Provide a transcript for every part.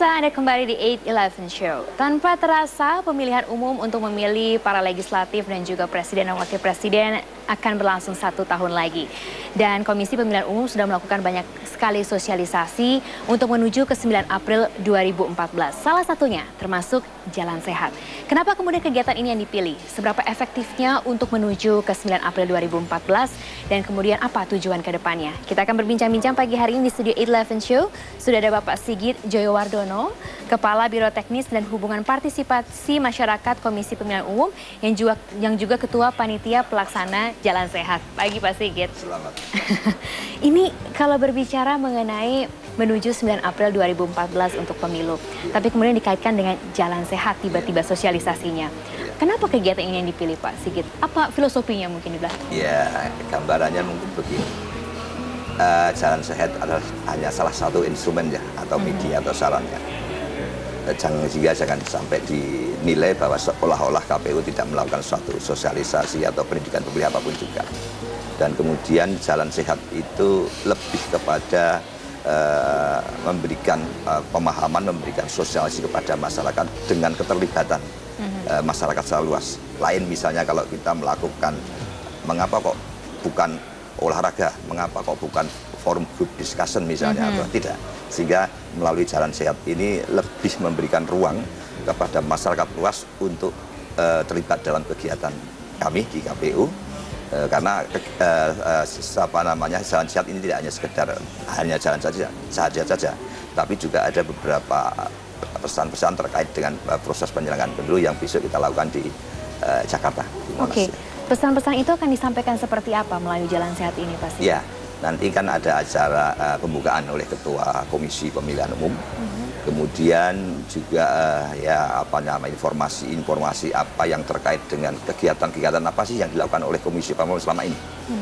Pemirsa, Anda kembali di 8-11 Show. Tanpa terasa, pemilihan umum untuk memilih para legislatif dan juga presiden dan wakil presiden akan berlangsung 1 tahun lagi. Dan Komisi Pemilihan Umum sudah melakukan banyak sekali sosialisasi untuk menuju ke 9 April 2014. Salah satunya termasuk Jalan Sehat. Kenapa kemudian kegiatan ini yang dipilih? Seberapa efektifnya untuk menuju ke 9 April 2014? Dan kemudian apa tujuan ke depannya? Kita akan berbincang-bincang pagi hari ini di studio 8-11 Show. Sudah ada Bapak Sigit Joyowardono, Kepala Biro Teknis dan Hubungan Partisipasi Masyarakat Komisi Pemilihan Umum yang juga Ketua Panitia Pelaksana Jalan Sehat. Pagi Pak Sigit. Selamat. Ini kalau berbicara mengenai menuju 9 April 2014 untuk pemilu, tapi kemudian dikaitkan dengan Jalan Sehat tiba-tiba sosialisasinya. Kenapa kegiatan ini yang dipilih Pak Sigit? Apa filosofinya mungkin di belakang? Ya, gambarannya mungkin begini. Jalan Sehat adalah hanya salah satu instrumen ya, atau media atau sarannya. Jangan sampai dinilai bahwa seolah-olah KPU tidak melakukan suatu sosialisasi atau pendidikan publik apapun juga. Dan kemudian Jalan Sehat itu lebih kepada memberikan pemahaman, memberikan sosialisasi kepada masyarakat dengan keterlibatan masyarakat secara luas. Lain misalnya kalau kita melakukan, mengapa kok bukan olahraga, mengapa kok bukan forum group discussion misalnya, atau tidak. Sehingga melalui Jalan Sehat ini lebih memberikan ruang kepada masyarakat luas untuk terlibat dalam kegiatan kami di KPU. Karena Jalan Sehat ini tidak hanya sekedar jalan saja, tapi juga ada beberapa pesan-pesan terkait dengan proses penyelenggaraan pemilu yang besok kita lakukan di Jakarta. Oke, pesan-pesan itu akan disampaikan seperti apa melalui Jalan Sehat ini pasti? Ya, nanti kan ada acara pembukaan oleh Ketua Komisi Pemilihan Umum. Kemudian juga informasi apa yang terkait dengan kegiatan-kegiatan apa sih yang dilakukan oleh Komisi Pemilihan Umum selama ini.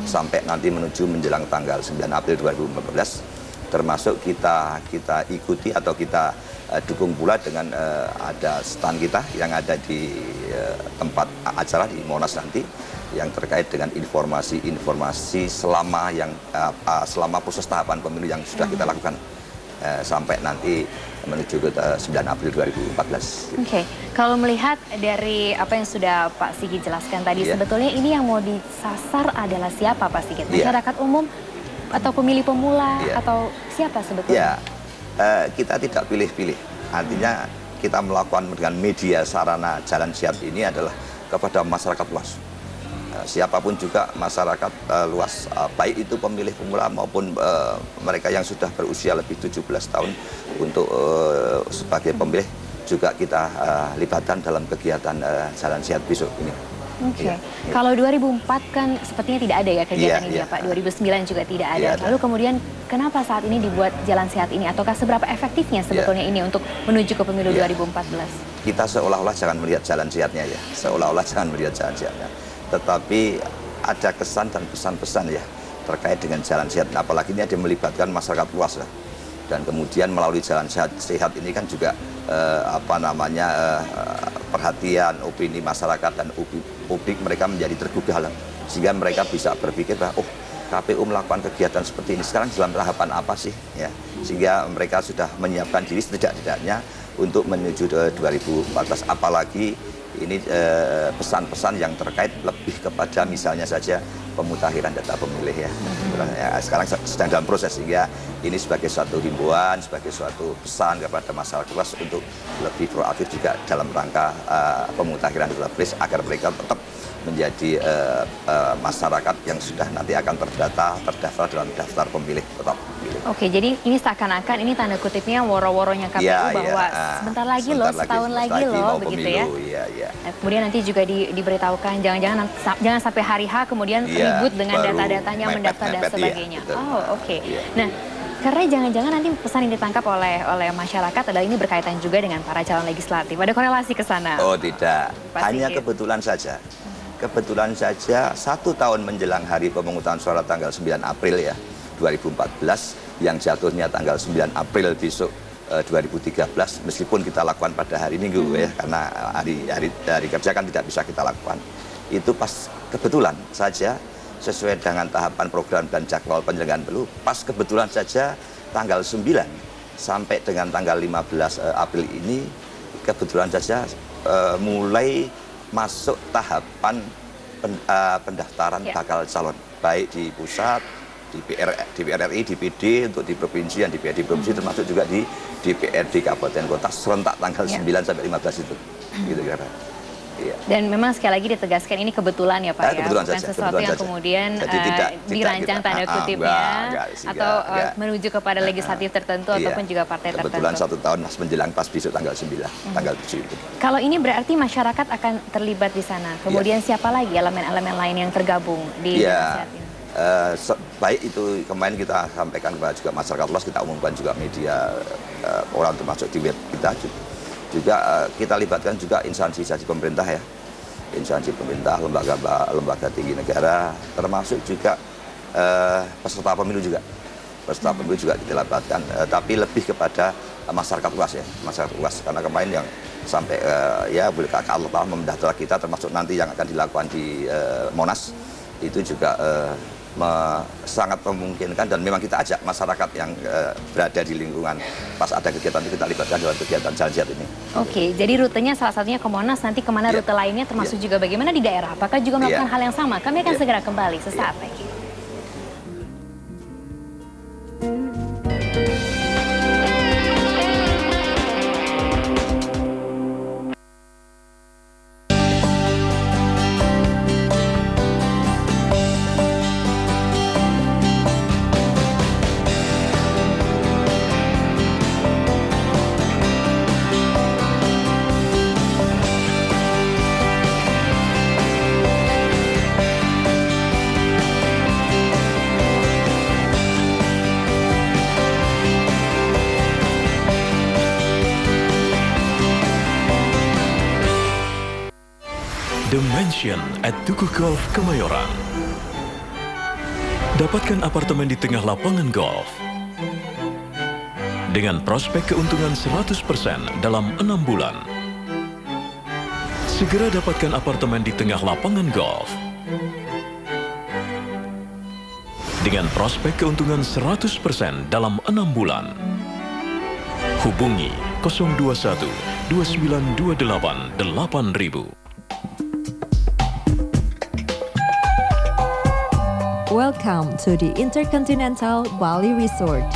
Sampai nanti menuju menjelang tanggal 9 April 2014, termasuk kita ikuti atau kita dukung pula dengan ada stand kita yang ada di tempat acara di Monas nanti, yang terkait dengan informasi-informasi selama proses tahapan pemilu yang sudah kita lakukan sampai nanti menuju ke 9 April 2014. Oke, kalau melihat dari apa yang sudah Pak Sigit jelaskan tadi, sebetulnya ini yang mau disasar adalah siapa Pak Sigit? Masyarakat umum atau pemilih pemula atau siapa sebetulnya? Kita tidak pilih-pilih. Artinya kita melakukan dengan media sarana Jalan Sehat ini adalah kepada masyarakat luas. Siapapun juga masyarakat luas, baik itu pemilih pemula maupun mereka yang sudah berusia lebih 17 tahun untuk sebagai pemilih juga kita libatkan dalam kegiatan Jalan Sehat besok ini. Oke. Kalau 2004 kan sepertinya tidak ada ya kegiatan ini ya Pak, 2009 juga tidak ada. Lalu kemudian kenapa saat ini dibuat Jalan Sehat ini, ataukah seberapa efektifnya sebetulnya ini untuk menuju ke pemilu 2014? Kita seolah-olah jangan melihat Jalan Sehatnya ya, seolah-olah jangan melihat Jalan Sehatnya. Tetapi ada kesan dan pesan-pesan ya terkait dengan Jalan Sehat, apalagi ini ada melibatkan masyarakat luas lah. Dan kemudian melalui Jalan Sehat ini kan juga perhatian, opini masyarakat dan publik mereka menjadi tergugah lah. Sehingga mereka bisa berpikir bahwa KPU melakukan kegiatan seperti ini sekarang dalam tahapan apa sih ya. Sehingga mereka sudah menyiapkan diri setidak-tidaknya untuk menuju 2014, apalagi ini pesan-pesan yang terkait lebih kepada misalnya saja pemutakhiran data pemilih ya. Sekarang sedang dalam proses, sehingga ini sebagai suatu himbauan, sebagai suatu pesan kepada masyarakat luas untuk lebih proaktif juga dalam rangka pemutakhiran data pemilih agar mereka tetap menjadi masyarakat yang sudah nanti akan terdaftar dalam daftar pemilih tetap. Oke, jadi ini seakan-akan ini tanda kutipnya woro-woronya KPU bahwa sebentar lagi loh, setahun lagi loh, begitu ya. Kemudian nanti juga diberitahukan jangan sampai hari H kemudian ribut dengan data-datanya, mendaftar dan sebagainya. Oke. Nah, karena jangan-jangan nanti pesan yang ditangkap oleh masyarakat adalah ini berkaitan juga dengan para calon legislatif. Ada korelasi ke sana? Oh tidak, hanya kebetulan saja. Kebetulan saja 1 tahun menjelang hari pemungutan suara tanggal 9 April ya 2014, yang jatuhnya tanggal 9 April besok 2013, meskipun kita lakukan pada hari Minggu ya, karena hari kerja kan tidak bisa kita lakukan. Itu pas kebetulan saja sesuai dengan tahapan program dan jadwal penyelenggaraan pemilu, pas kebetulan saja tanggal 9 sampai dengan tanggal 15 April ini kebetulan saja mulai masuk tahapan pendaftaran bakal calon, baik di pusat, di DPR RI, DPD, untuk di provinsi, dan DPRD provinsi, termasuk juga di DPRD kabupaten kota serentak tanggal 9 sampai 15 itu. Gitu kira. Iya. Dan memang sekali lagi ditegaskan ini kebetulan ya Pak, ya, bukan sesuatu yang kemudian dirancang tanda kutipnya atau menuju kepada legislatif tertentu ataupun juga partai tertentu. Kebetulan 1 tahun menjelang pas besok tanggal 9, tanggal 7 itu. Kalau ini berarti masyarakat akan terlibat di sana. Kemudian siapa lagi elemen-elemen lain yang tergabung di Jalan Sehat ini? Baik itu kemarin kita sampaikan kepada juga masyarakat luas, kita umumkan juga media, orang termasuk di web kita juga kita libatkan juga instansi pemerintah ya, instansi pemerintah, lembaga tinggi negara, termasuk juga peserta pemilu juga. Peserta pemilu juga kita libatkan, tapi lebih kepada masyarakat luas ya, masyarakat luas. Karena kemarin yang sampai ya boleh Allah mendaftar kita, termasuk nanti yang akan dilakukan di Monas, itu juga sangat memungkinkan, dan memang kita ajak masyarakat yang berada di lingkungan pas ada kegiatan itu kita libatkan dalam kegiatan Jalan Sehat ini. Oke, jadi rutenya salah satunya ke Monas, nanti kemana rute lainnya termasuk juga bagaimana di daerah? Apakah juga melakukan hal yang sama? Kami akan segera kembali sesaat lagi. The Mansion at Tugu Golf Kemayoran. Dapatkan apartemen di tengah lapangan golf. Dengan prospek keuntungan 100% dalam 6 bulan. Segera dapatkan apartemen di tengah lapangan golf. Dengan prospek keuntungan 100% dalam 6 bulan. Hubungi 021 2928 8000. Welcome to the Intercontinental Bali Resort.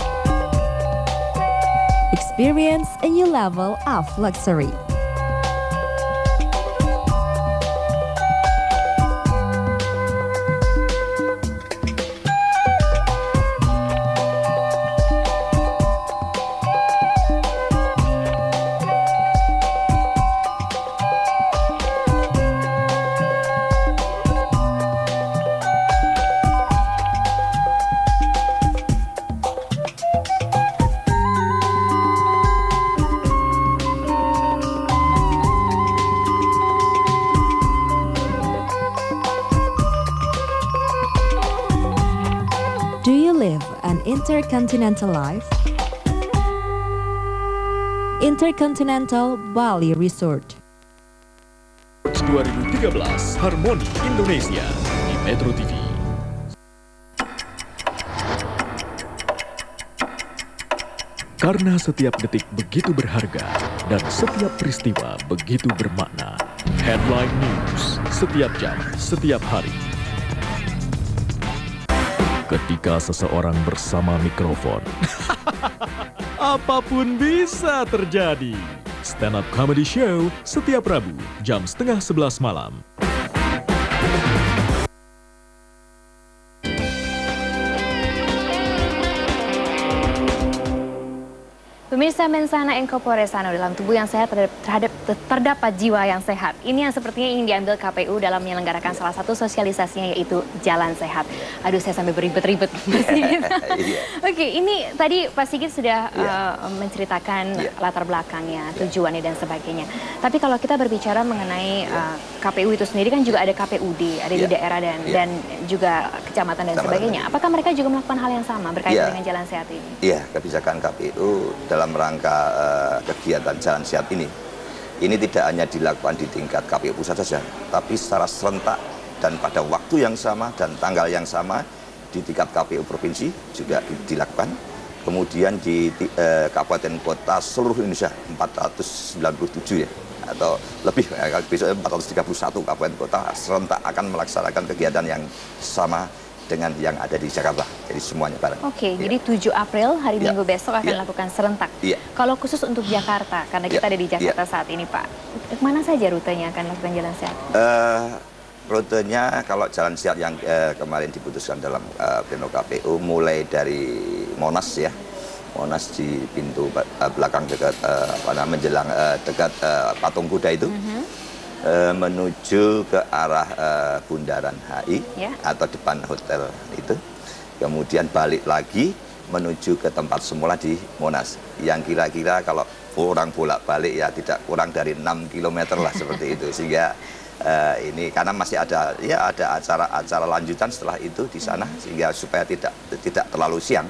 Experience a new level of luxury. Do you live an intercontinental life? Intercontinental Bali Resort. 2013 Harmoni Indonesia di Metro TV. Karena setiap detik begitu berharga dan setiap peristiwa begitu bermakna. Headline News setiap jam, setiap hari. Ketika seseorang bersama mikrofon, apapun bisa terjadi. Stand Up Comedy Show setiap Rabu jam 10:30 malam. Pemirsa, mensana incorpore sano, dalam tubuh yang sehat terdapat jiwa yang sehat. Ini yang sepertinya ingin diambil KPU dalam menyelenggarakan salah satu sosialisasinya, yaitu Jalan Sehat. Aduh, saya sampai beribet-ribet. Oke, ini tadi Pak Sigit sudah menceritakan latar belakangnya, tujuannya dan sebagainya. Tapi kalau kita berbicara mengenai KPU itu sendiri, kan juga ada KPUD, ada di daerah dan juga kecamatan dan sebagainya. Apakah mereka juga melakukan hal yang sama berkaitan dengan Jalan Sehat ini? Iya, kebijakan KPU dalam rangka kegiatan Jalan Sehat ini tidak hanya dilakukan di tingkat KPU pusat saja, tapi secara serentak dan pada waktu yang sama dan tanggal yang sama di tingkat KPU provinsi juga dilakukan. Kemudian di kabupaten kota seluruh Indonesia 497 ya, atau lebih, besok 431 kabupaten kota serentak akan melaksanakan kegiatan yang sama dengan yang ada di Jakarta. Jadi semuanya bareng. Oke, jadi 7 April hari Minggu besok akan dilakukan serentak. Kalau khusus untuk Jakarta, karena kita ada di Jakarta saat ini, Pak, kemana saja rutenya akan melakukan jalan sehat? Rutenya kalau jalan sehat yang kemarin diputuskan dalam pleno KPU mulai dari Monas ya, Monas di pintu belakang dekat menjelang dekat Patung Kuda itu, menuju ke arah Bundaran HI atau depan hotel itu, kemudian balik lagi menuju ke tempat semula di Monas, yang kira-kira kalau orang bolak-balik ya tidak kurang dari 6 km lah seperti itu, sehingga ini karena masih ada acara lanjutan setelah itu di sana, sehingga supaya tidak terlalu siang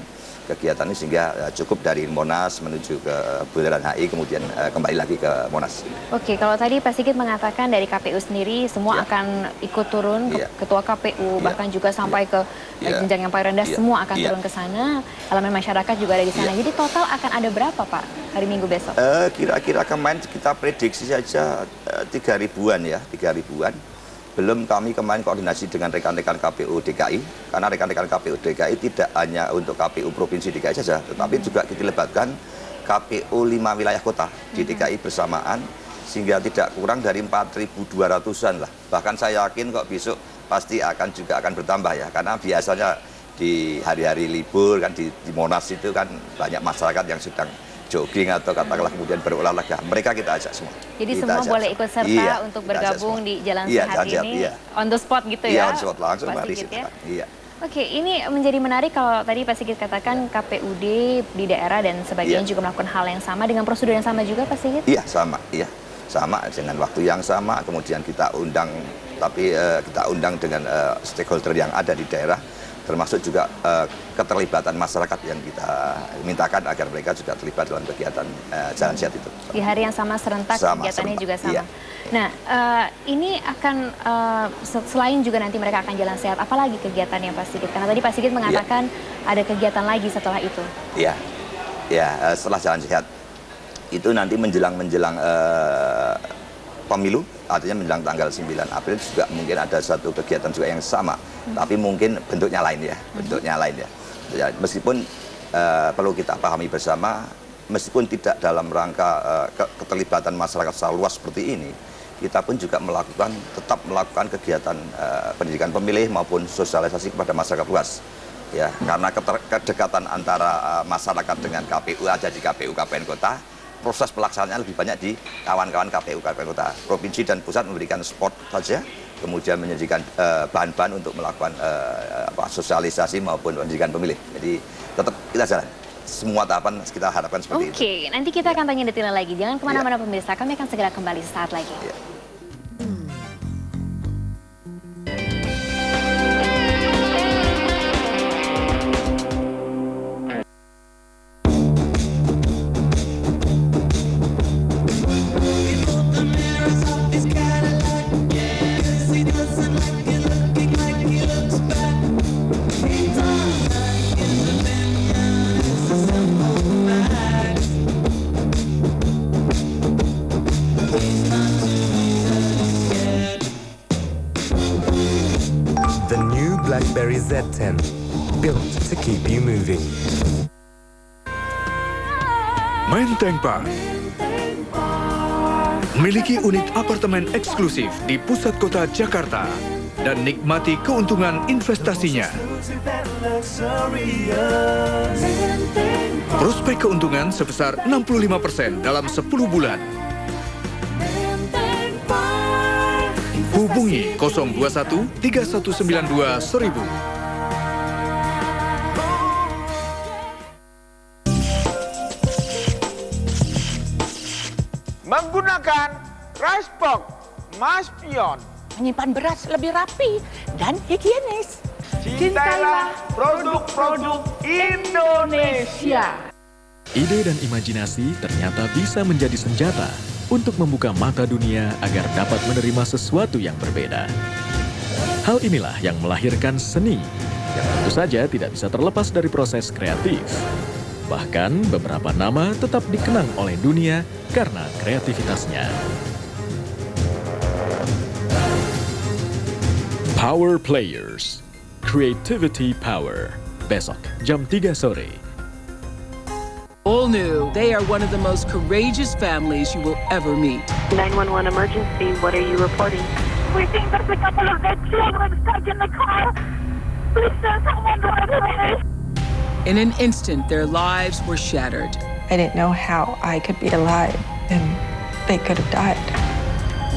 kegiatan ini, sehingga cukup dari Monas menuju ke Bundaran HI kemudian kembali lagi ke Monas. Oke, kalau tadi Pak Sigit mengatakan dari KPU sendiri semua akan ikut turun, ketua KPU bahkan juga sampai ke jenjang yang paling rendah semua akan turun ke sana, elemen masyarakat juga ada di sana. Jadi total akan ada berapa Pak hari Minggu besok? Kira-kira kemarin kita prediksi saja 3.000-an ya, 3.000-an. Belum kami kemarin koordinasi dengan rekan-rekan KPU DKI, karena rekan-rekan KPU DKI tidak hanya untuk KPU Provinsi DKI saja, tetapi juga kita libatkan KPU 5 wilayah kota di DKI bersamaan, sehingga tidak kurang dari 4.200-an lah. Bahkan saya yakin kok besok pasti akan bertambah ya, karena biasanya di hari-hari libur kan di Monas itu kan banyak masyarakat yang sedang jogging atau katakanlah kemudian berolahraga, mereka kita ajak semua. Jadi semua boleh ikut serta untuk bergabung di Jalan Sehat ini on the spot gitu ya? Iya, on the spot langsung mari ya? Oke, ini menjadi menarik kalau tadi Pak Sigit katakan KPUD di daerah dan sebagainya juga melakukan hal yang sama dengan prosedur yang sama juga Pak Sigit? Iya, sama dengan waktu yang sama, kemudian kita undang, tapi kita undang dengan stakeholder yang ada di daerah, termasuk juga keterlibatan masyarakat yang kita mintakan agar mereka juga terlibat dalam kegiatan jalan sehat itu. Di hari yang sama serentak, kegiatannya juga sama. Nah, ini akan selain juga nanti mereka akan jalan sehat, apalagi kegiatannya Pak Sigit? Karena tadi Pak Sigit mengatakan ada kegiatan lagi setelah itu. Setelah jalan sehat itu nanti menjelang pemilu, artinya menjelang tanggal 9 April juga mungkin ada satu kegiatan juga yang sama, tapi mungkin bentuknya lain ya, meskipun perlu kita pahami bersama, meskipun tidak dalam rangka keterlibatan masyarakat secara luas seperti ini, kita pun juga tetap melakukan kegiatan pendidikan pemilih maupun sosialisasi kepada masyarakat luas. Ya, karena kedekatan antara masyarakat dengan KPU ada di KPU Kabupaten Kota, proses pelaksanaannya lebih banyak di kawan-kawan KPU Kabupaten Kota. Provinsi dan pusat memberikan support saja, kemudian menyajikan bahan-bahan untuk melakukan sosialisasi maupun pendidikan pemilih. Jadi tetap kita jalan. Semua tahapan kita harapkan seperti itu. Oke, nanti kita akan tanya detailnya lagi. Jangan kemana-mana pemirsa, kami akan segera kembali sesaat lagi. BlackBerry Z10, built to keep you moving. Menteng Park memiliki unit apartemen eksklusif di pusat kota Jakarta dan nikmati keuntungan investasinya. Prospek keuntungan sebesar 65% dalam 10 bulan. Hubungi 021 3192 1000. Menggunakan rice box Mas Pion, menyimpan beras lebih rapi dan higienis. Cintailah produk-produk Indonesia. Ide dan imajinasi ternyata bisa menjadi senjata untuk membuka mata dunia agar dapat menerima sesuatu yang berbeda. Hal inilah yang melahirkan seni, yang tentu saja tidak bisa terlepas dari proses kreatif. Bahkan beberapa nama tetap dikenang oleh dunia karena kreativitasnya. Power Players, Creativity Power. Besok jam 3 sore. All new, they are one of the most courageous families you will ever meet. 911 emergency, what are you reporting? We think there's a couple of dead children stuck in the car. Please send someone right away. In an instant, their lives were shattered. I didn't know how I could be alive, and they could have died.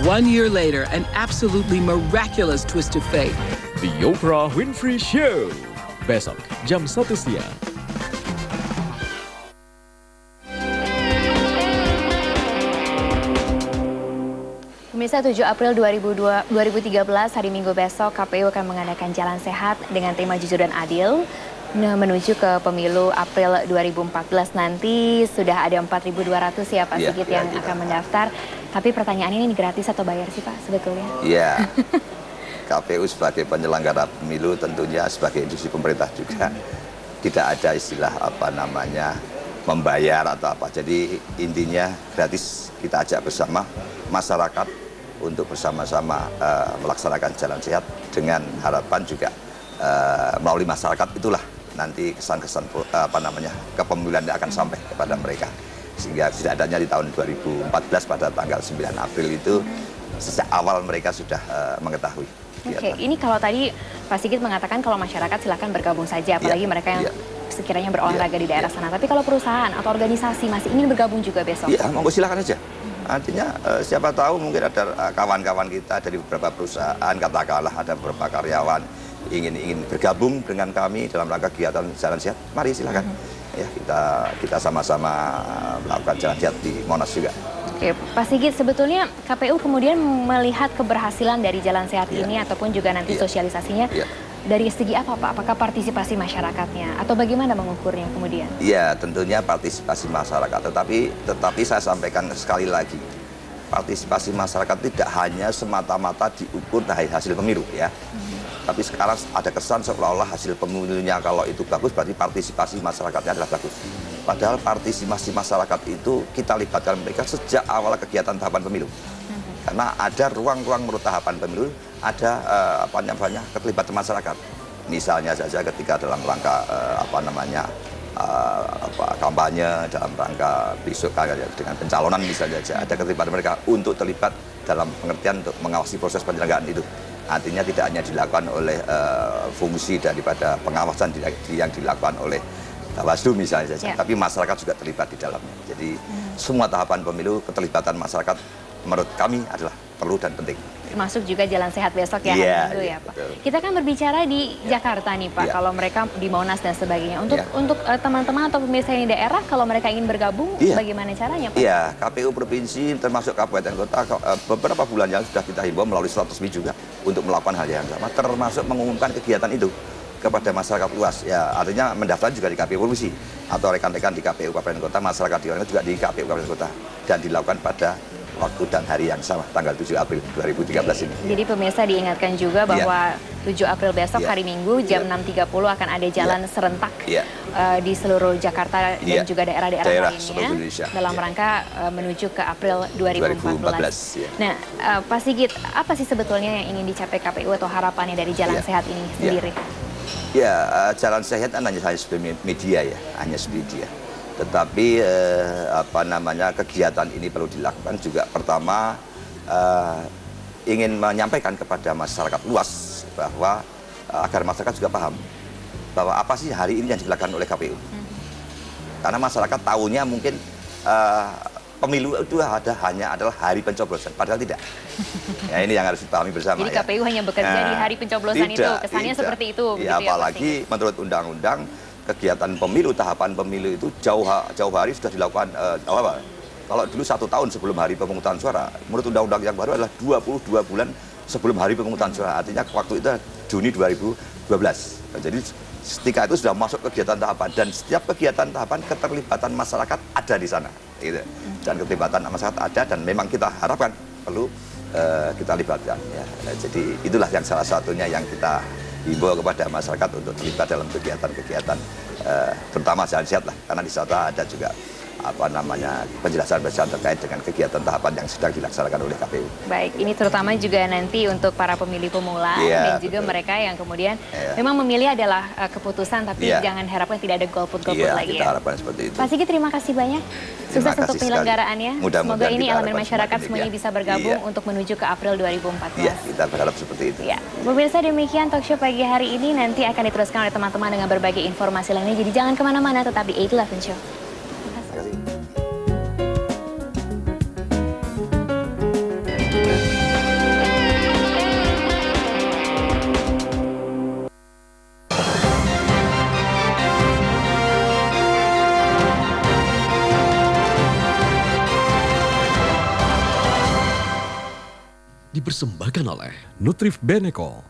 1 year later, an absolutely miraculous twist of fate. The Oprah Winfrey Show. Besok jam 1 siang. Pemirsa, 7 April 2013, hari Minggu besok, KPU akan mengadakan Jalan Sehat dengan tema Jujur dan Adil. Menuju ke pemilu April 2014 nanti sudah ada 4.200 ya Pak Sigit yang akan mendaftar. Tapi pertanyaannya ini gratis atau bayar sih Pak sebetulnya? Iya, KPU sebagai penyelenggara pemilu tentunya sebagai institusi pemerintah juga tidak ada istilah apa namanya membayar atau apa. Jadi intinya gratis, kita ajak bersama masyarakat untuk bersama-sama melaksanakan jalan sehat dengan harapan juga melalui masyarakat itulah nanti kesan-kesan apa namanya kepemiluan yang akan sampai kepada mereka, sehingga setidaknya di tahun 2014 pada tanggal 9 April itu sejak awal mereka sudah mengetahui. Oke, ini kalau tadi Pak Sigit mengatakan kalau masyarakat silakan bergabung saja, apalagi mereka yang sekiranya berolahraga di daerah sana. Tapi kalau perusahaan atau organisasi masih ingin bergabung juga besok? Iya, monggo silakan aja. Artinya siapa tahu mungkin ada kawan-kawan kita dari beberapa perusahaan, katakanlah ada beberapa karyawan ingin bergabung dengan kami dalam rangka kegiatan jalan sehat, mari silakan. Ya, kita sama-sama melakukan jalan sehat di Monas juga. Oke, Pak Sigit, sebetulnya KPU kemudian melihat keberhasilan dari jalan sehat ini ataupun juga nanti sosialisasinya dari segi apa Pak? Apakah partisipasi masyarakatnya atau bagaimana mengukurnya kemudian? Iya, tentunya partisipasi masyarakat, tetapi saya sampaikan sekali lagi, partisipasi masyarakat tidak hanya semata-mata diukur dari hasil pemilu ya. Tapi sekarang ada kesan seolah-olah hasil pemilunya kalau itu bagus berarti partisipasi masyarakatnya adalah bagus. Padahal partisipasi masyarakat itu kita libatkan mereka sejak awal kegiatan tahapan pemilu. Karena ada ruang-ruang menurut tahapan pemilu, ada apa namanya keterlibatan masyarakat. Misalnya saja ketika dalam rangka kampanye, dalam rangka besok dengan pencalonan misalnya saja ada keterlibatan mereka untuk terlibat dalam pengertian untuk mengawasi proses penyelenggaraan itu. Artinya tidak hanya dilakukan oleh fungsi daripada pengawasan yang dilakukan oleh Bawaslu misalnya saja, tapi masyarakat juga terlibat di dalamnya. Jadi semua tahapan pemilu keterlibatan masyarakat menurut kami adalah perlu dan penting. Termasuk juga jalan sehat besok ya hari Minggu ya Pak. Betul. Kita kan berbicara di Jakarta nih Pak, kalau mereka di Monas dan sebagainya. Untuk teman-teman atau pemirsa di daerah kalau mereka ingin bergabung, bagaimana caranya Pak? Iya, KPU Provinsi termasuk Kabupaten Kota beberapa bulan yang sudah kita himbau melalui surat resmi juga untuk melakukan hal yang sama, termasuk mengumumkan kegiatan itu kepada masyarakat luas. Ya, artinya mendaftar juga di KPU Provinsi atau rekan-rekan di KPU Kabupaten Kota, masyarakat di luar juga di KPU Kabupaten Kota, dan dilakukan pada waktu dan hari yang sama, tanggal 7 April 2013 ini. Jadi pemirsa diingatkan juga bahwa 7 April besok hari Minggu jam 6.30 akan ada jalan serentak di seluruh Jakarta dan juga daerah-daerah lainnya dalam rangka menuju ke April 2014. Nah, Pak Sigit, apa sih sebetulnya yang ingin dicapai KPU atau harapannya dari jalan sehat ini sendiri? Ya, jalan sehat hanya sebagai media ya, hanya sebagai media. Tetapi apa namanya kegiatan ini perlu dilakukan juga pertama ingin menyampaikan kepada masyarakat luas bahwa agar masyarakat juga paham bahwa apa sih hari ini yang dilakukan oleh KPU. Karena masyarakat tahunya mungkin pemilu itu hanya adalah hari pencoblosan, padahal tidak. Ya, ini yang harus dipahami bersama. Jadi KPU hanya bekerja di hari pencoblosan itu, kesannya seperti itu. Ya, apalagi menurut undang-undang kegiatan pemilu, tahapan pemilu itu jauh hari sudah dilakukan awal. Kalau dulu 1 tahun sebelum hari pemungutan suara, menurut undang-undang yang baru adalah 22 bulan sebelum hari pemungutan suara. Artinya waktu itu Juni 2012. Jadi ketika itu sudah masuk kegiatan tahapan, dan setiap kegiatan tahapan keterlibatan masyarakat ada di sana. Gitu. Dan keterlibatan masyarakat ada, dan memang kita harapkan perlu kita libatkan. Ya. Jadi itulah yang salah satunya yang kita himbau kepada masyarakat untuk terlibat dalam kegiatan-kegiatan terutama jalan sehat lah, karena di sana ada juga penjelasan-penjelasan terkait dengan kegiatan tahapan yang sedang dilaksanakan oleh KPU. Baik, ini terutama juga nanti untuk para pemilih pemula dan juga mereka yang kemudian memang memilih adalah keputusan, tapi jangan harapkan tidak ada golput-golput lagi kita harapkan seperti itu. Pak Sigit, terima kasih banyak. Sukses untuk penyelenggaraannya. Semoga ini elemen masyarakat semuanya bisa bergabung untuk menuju ke April 2014. Iya, kita berharap seperti itu. Ya, pemirsa, demikian talk show pagi hari ini. Nanti akan diteruskan oleh teman-teman dengan berbagai informasi lainnya. Jadi jangan kemana-mana, tetap di 8-11 Show. Dipersembahkan oleh Nutrif Benecol.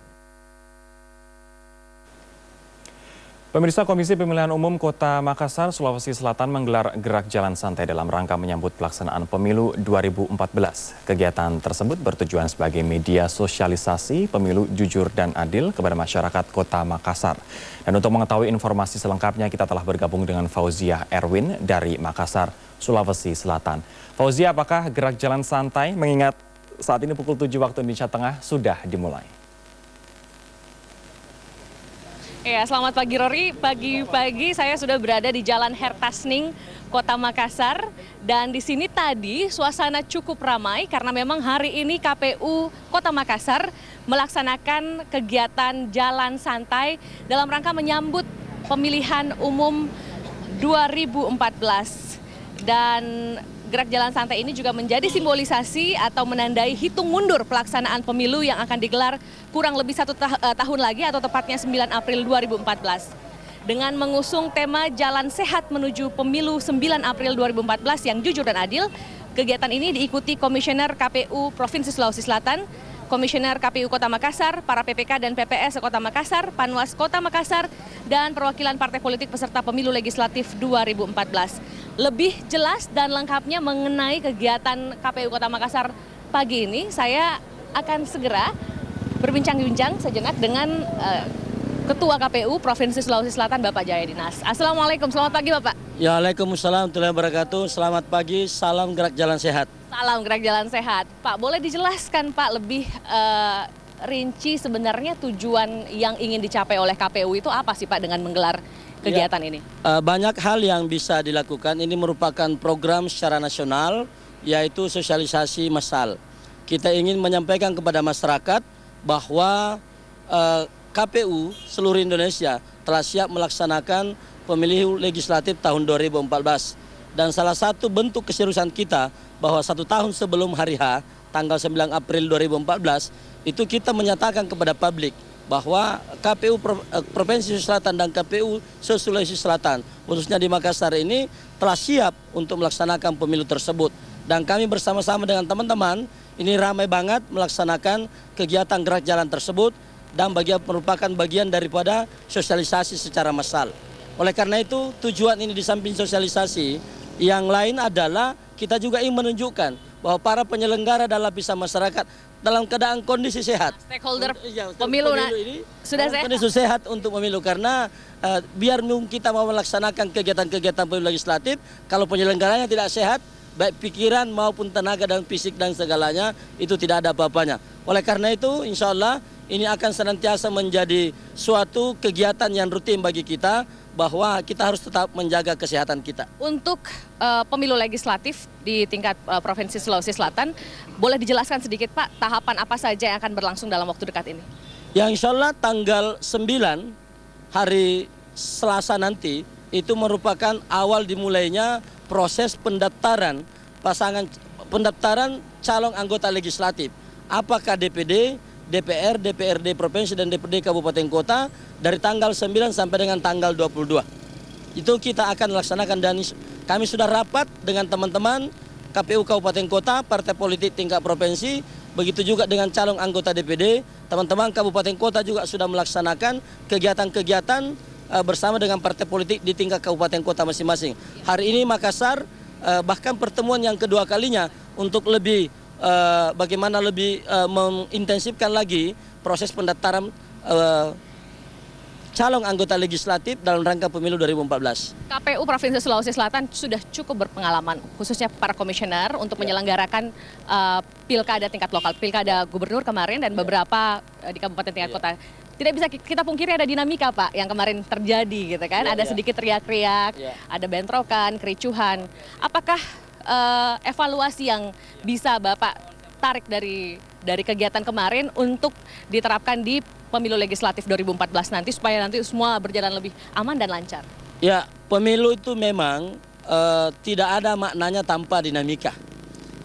Pemirsa, Komisi Pemilihan Umum Kota Makassar, Sulawesi Selatan menggelar gerak jalan santai dalam rangka menyambut pelaksanaan pemilu 2014. Kegiatan tersebut bertujuan sebagai media sosialisasi pemilu jujur dan adil kepada masyarakat Kota Makassar. Dan untuk mengetahui informasi selengkapnya, kita telah bergabung dengan Fauzia Erwin dari Makassar, Sulawesi Selatan. Fauzia, apakah gerak jalan santai mengingat saat ini pukul 7 waktu Indonesia Tengah sudah dimulai? Ya, selamat pagi Rory. Pagi-pagi saya sudah berada di Jalan Hertasning, Kota Makassar. Dan di sini tadi suasana cukup ramai karena memang hari ini KPU Kota Makassar melaksanakan kegiatan jalan santai dalam rangka menyambut pemilihan umum 2014. Dan gerak jalan santai ini juga menjadi simbolisasi atau menandai hitung mundur pelaksanaan pemilu yang akan digelar kurang lebih 1 tahun lagi atau tepatnya 9 April 2014. Dengan mengusung tema Jalan Sehat menuju Pemilu 9 April 2014 yang jujur dan adil, kegiatan ini diikuti Komisioner KPU Provinsi Sulawesi Selatan, Komisioner KPU Kota Makassar, para PPK dan PPS Kota Makassar, Panwas Kota Makassar, dan perwakilan partai politik peserta pemilu legislatif 2014. Lebih jelas dan lengkapnya mengenai kegiatan KPU Kota Makassar pagi ini, saya akan segera berbincang-bincang sejenak dengan Ketua KPU Provinsi Sulawesi Selatan, Bapak Jaya Dinas. Assalamualaikum, selamat pagi Bapak. Ya, Waalaikumsalam warahmatullahi wabarakatuh. Selamat pagi, salam gerak jalan sehat. Salam gerak jalan sehat. Pak, boleh dijelaskan Pak lebih rinci sebenarnya tujuan yang ingin dicapai oleh KPU itu apa sih Pak dengan menggelar kegiatan ini? Banyak hal yang bisa dilakukan. Ini merupakan program secara nasional, yaitu sosialisasi massal. Kita ingin menyampaikan kepada masyarakat bahwa KPU seluruh Indonesia telah siap melaksanakan pemilu legislatif tahun 2014. Dan salah satu bentuk keseriusan kita bahwa 1 tahun sebelum hari H, tanggal 9 April 2014, itu kita menyatakan kepada publik bahwa KPU Provinsi Selatan dan KPU Sulawesi Selatan, khususnya di Makassar ini, telah siap untuk melaksanakan pemilu tersebut. Dan kami bersama-sama dengan teman-teman, ini ramai banget melaksanakan kegiatan gerak jalan tersebut, dan merupakan bagian daripada sosialisasi secara massal. Oleh karena itu, tujuan ini di samping sosialisasi, yang lain adalah kita juga ingin menunjukkan bahwa para penyelenggara dan lapisan masyarakat dalam keadaan kondisi sehat. Stakeholder pemilu ini sudah sehat. Kondisi sehat untuk pemilu, karena biar kita mau melaksanakan kegiatan-kegiatan pemilu legislatif, kalau penyelenggaranya tidak sehat, baik pikiran maupun tenaga dan fisik dan segalanya, itu tidak ada apa-apanya. Oleh karena itu, insya Allah ini akan senantiasa menjadi suatu kegiatan yang rutin bagi kita, bahwa kita harus tetap menjaga kesehatan kita. Untuk pemilu legislatif di tingkat Provinsi Sulawesi Selatan, boleh dijelaskan sedikit Pak, tahapan apa saja yang akan berlangsung dalam waktu dekat ini? Yang insya Allah tanggal 9 hari Selasa nanti, itu merupakan awal dimulainya proses pendaftaran calon anggota legislatif. Apakah DPD, DPR, DPRD Provinsi dan DPRD Kabupaten Kota dari tanggal 9 sampai dengan tanggal 22. Itu kita akan laksanakan, dan kami sudah rapat dengan teman-teman KPU Kabupaten Kota, partai politik tingkat provinsi, begitu juga dengan calon anggota DPD. Teman-teman Kabupaten Kota juga sudah melaksanakan kegiatan-kegiatan bersama dengan partai politik di tingkat Kabupaten Kota masing-masing. Hari ini Makassar bahkan pertemuan yang kedua kalinya untuk lebih bagaimana lebih mengintensifkan lagi proses pendaftaran calon anggota legislatif dalam rangka pemilu 2014. KPU Provinsi Sulawesi Selatan sudah cukup berpengalaman, khususnya para komisioner untuk menyelenggarakan pilkada tingkat lokal, pilkada gubernur kemarin dan beberapa di kabupaten tingkat kota. Tidak bisa kita pungkiri ada dinamika Pak yang kemarin terjadi gitu kan, ada sedikit teriak-teriak, ada bentrokan, kericuhan. Apakah evaluasi yang bisa Bapak tarik dari kegiatan kemarin untuk diterapkan di pemilu legislatif 2014 nanti supaya nanti semua berjalan lebih aman dan lancar? Ya, pemilu itu memang tidak ada maknanya tanpa dinamika.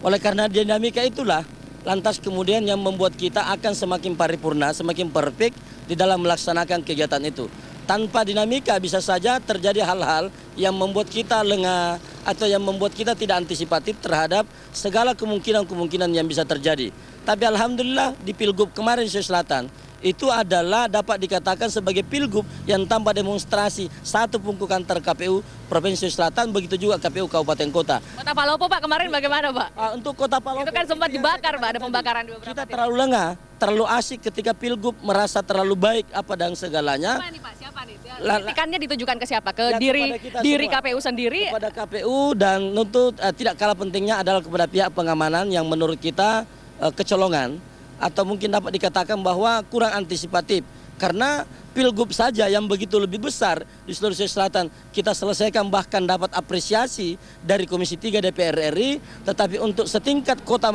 Oleh karena dinamika itulah lantas kemudian yang membuat kita akan semakin paripurna, semakin perfect di dalam melaksanakan kegiatan itu. Tanpa dinamika bisa saja terjadi hal-hal yang membuat kita lengah atau yang membuat kita tidak antisipatif terhadap segala kemungkinan-kemungkinan yang bisa terjadi. Tapi alhamdulillah di Pilgub kemarin Sulawesi Selatan itu adalah dapat dikatakan sebagai pilgub yang tanpa demonstrasi satu pun kantor KPU Provinsi Selatan, begitu juga KPU Kabupaten Kota. Kota Palopo Pak kemarin bagaimana Pak? Untuk Kota Palopo itu kan sempat dibakar Pak, ada pembakaran di beberapa kita terlalu lengah, terlalu asik ketika pilgub merasa terlalu baik apa dan segalanya. Siapa nih Pak? Siapa nih? Kritikannya ditujukan ke siapa? Ke diri KPU sendiri? Kepada KPU dan untuk tidak kalah pentingnya adalah kepada pihak pengamanan yang menurut kita kecolongan atau mungkin dapat dikatakan bahwa kurang antisipatif. Karena pilgub saja yang begitu lebih besar di Sulawesi Selatan kita selesaikan, bahkan dapat apresiasi dari Komisi 3 DPR RI, tetapi untuk setingkat kota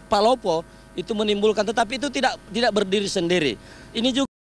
Palopo itu menimbulkan, tetapi itu tidak berdiri sendiri. Ini juga